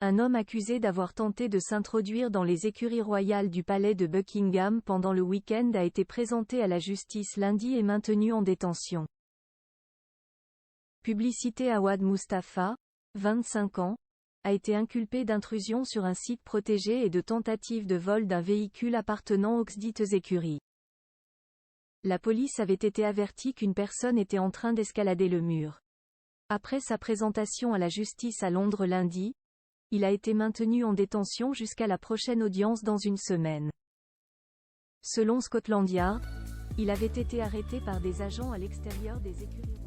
Un homme accusé d'avoir tenté de s'introduire dans les écuries royales du palais de Buckingham pendant le week-end a été présenté à la justice lundi et maintenu en détention. Publicité. Awad Mustafa, 25 ans, a été inculpé d'intrusion sur un site protégé et de tentative de vol d'un véhicule appartenant aux dites écuries. La police avait été avertie qu'une personne était en train d'escalader le mur. Après sa présentation à la justice à Londres lundi, il a été maintenu en détention jusqu'à la prochaine audience dans une semaine. Selon Scotland Yard, il avait été arrêté par des agents à l'extérieur des écuries.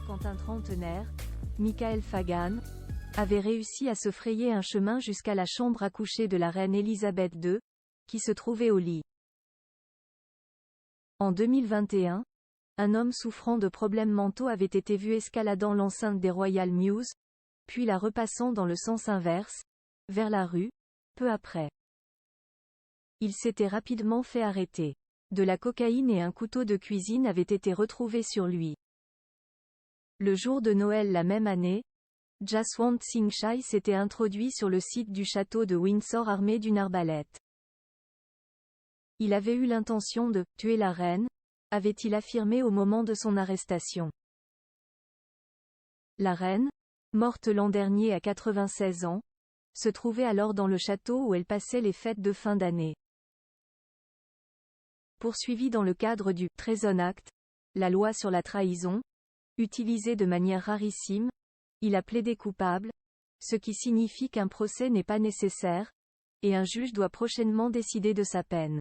Quand un trentenaire, Michael Fagan, avait réussi à se frayer un chemin jusqu'à la chambre à coucher de la reine Elisabeth II, qui se trouvait au lit. En 2021, un homme souffrant de problèmes mentaux avait été vu escaladant l'enceinte des Royal Mews, puis la repassant dans le sens inverse, vers la rue, peu après. Il s'était rapidement fait arrêter. De la cocaïne et un couteau de cuisine avaient été retrouvés sur lui. Le jour de Noël la même année, Jaswant Singh Chai s'était introduit sur le site du château de Windsor armé d'une arbalète. Il avait eu l'intention de « tuer la reine », avait-il affirmé au moment de son arrestation. La reine, morte l'an dernier à 96 ans, se trouvait alors dans le château où elle passait les fêtes de fin d'année. Poursuivi dans le cadre du « Treason Act », la loi sur la trahison, utilisée de manière rarissime, il a plaidé coupable, ce qui signifie qu'un procès n'est pas nécessaire, et un juge doit prochainement décider de sa peine.